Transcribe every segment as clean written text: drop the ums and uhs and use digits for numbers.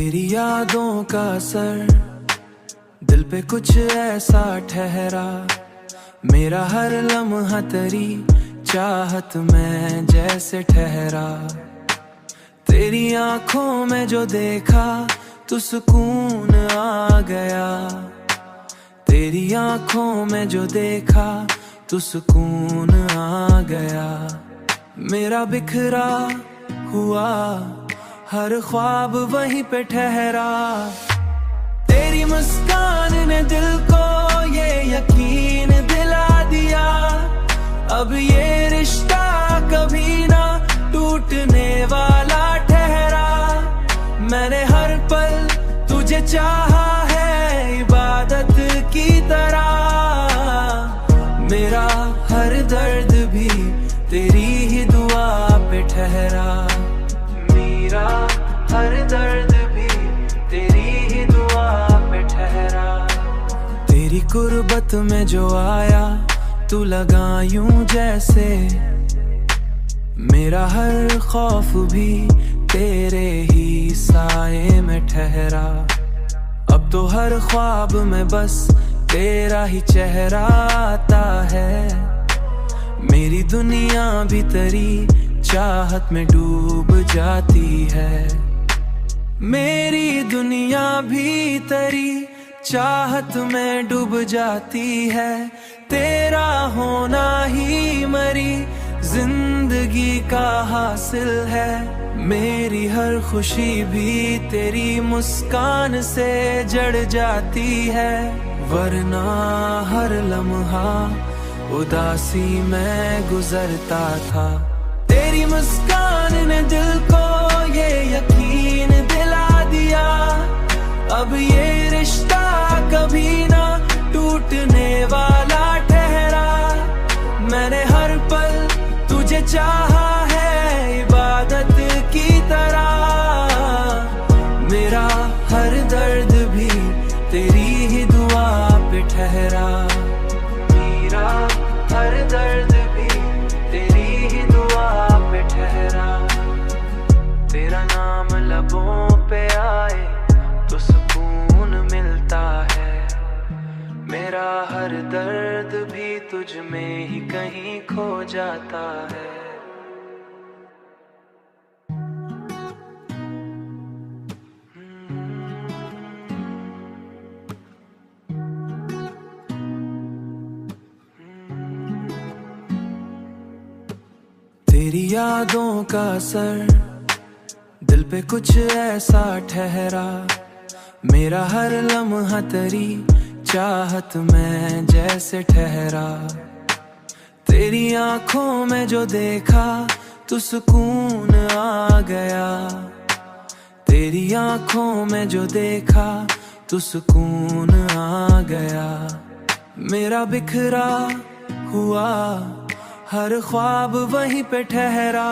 तेरी यादों का असर दिल पे कुछ ऐसा ठहरा, मेरा हर लम्हा तेरी चाहत में जैसे ठहरा। तेरी आंखों में जो देखा तो सुकून आ गया, तेरी आंखों में जो देखा तो सुकून आ गया। मेरा बिखरा हुआ हर ख्वाब वहीं पे ठहरा, तेरी मुस्कान ने दिल को ये यकीन दिला दिया, अब ये रिश्ता कभी ना टूटने वाला ठहरा। मैंने हर पल तुझे चाहा है इबादत की तरह, मेरा हर दर्द भी तेरी ही दुआ पे ठहरा, मेरा हर दर्द भी तेरी ही दुआ पे ठहरा। तेरी गुर्बत में जो आया तू लगा यूं जैसे, मेरा हर खौफ भी तेरे ही साए में ठहरा। अब तो हर ख्वाब में बस तेरा ही चेहरा आता है, मेरी दुनिया भी तेरी चाहत में डूब जाती है, मेरी दुनिया भी तेरी चाहत में डूब जाती है। तेरा होना ही मरी जिंदगी का हासिल है, मेरी हर खुशी भी तेरी मुस्कान से जड़ जाती है, वरना हर लम्हा उदासी में गुजरता था। तेरी मुस्कान ने दिल को ये यकीन दिला दिया, अब ये रिश्ता कभी ना टूटने वाला ठहरा। मैंने हर पल तुझे चाहा है इबादत की तरह, मेरा हर दर्द भी तेरी ही दुआ पे ठहरा, मेरा हर दर्द भी तेरी ही दुआ पे ठहरा। तेरा नाम लबों पे आए तो सुकून मिलता है, मेरा हर दर्द भी तुझ में ही कहीं खो जाता है। तेरी यादों का असर दिल पे कुछ ऐसा ठहरा, मेरा हर लम्हा तेरी चाहत में जैसे ठहरा। तेरी आंखों में जो देखा तो सुकून आ गया, तेरी आंखों में जो देखा तो सुकून आ गया। मेरा बिखरा हुआ हर ख्वाब वहीं पे ठहरा,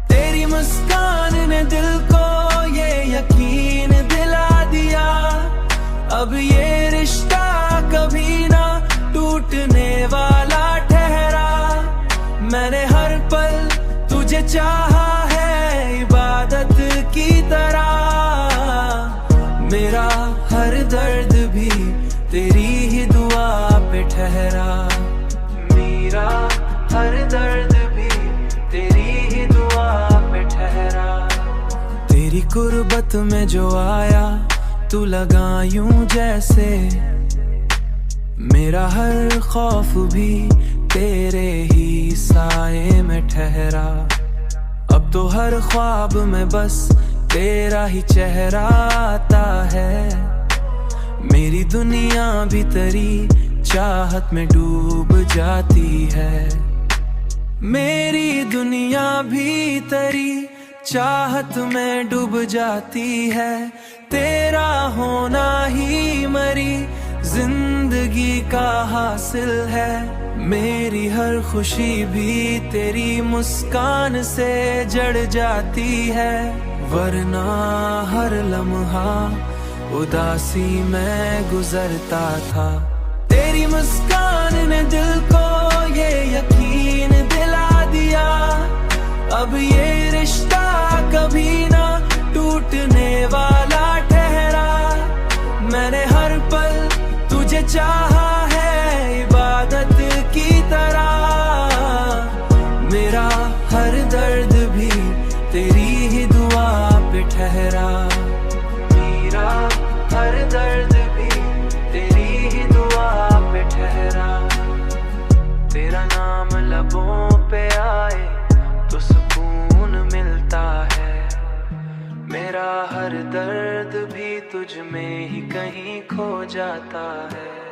तेरी मुस्कान ने दिल को ये यकीन दिला दिया, अब ये रिश्ता कभी ना टूटने वाला ठहरा। मैंने हर पल तुझे चाहा है इबादत की तरह, मेरा हर दर्द भी तेरी ही दुआ पे ठहरा, मेरा हर दर्द भी तेरी ही दुआ पे ठहरा। तेरी गुर्बत में जो आया तू लगा यूं जैसे, मेरा हर खौफ भी तेरे ही साए में ठहरा। अब तो हर ख्वाब में बस तेरा ही चेहरा आता है, मेरी दुनिया भी तेरी चाहत में डूब जाती है, मेरी दुनिया भी तेरी चाहत में डूब जाती है। तेरा होना ही मरी जिंदगी का हासिल है, मेरी हर खुशी भी तेरी मुस्कान से जड़ जाती है, वरना हर लम्हा उदासी में गुजरता था। तेरी मुस्कान ने दिल को ये यकीन दिला दिया, अब ये रिश्ता कभी ना टूट टूटने वाला ठहरा। मैंने हर पल तुझे चाहा है इबादत की तरह। मेरा हर दर्द भी तेरी ही दुआ पे ठहरा। मेरा हर दर्द भी तेरी ही दुआ पे ठहरा। तेरा नाम लबों पे आए तो सुकून मिलता है। मेरा हर दर्द भी तुझ में ही कहीं खो जाता है।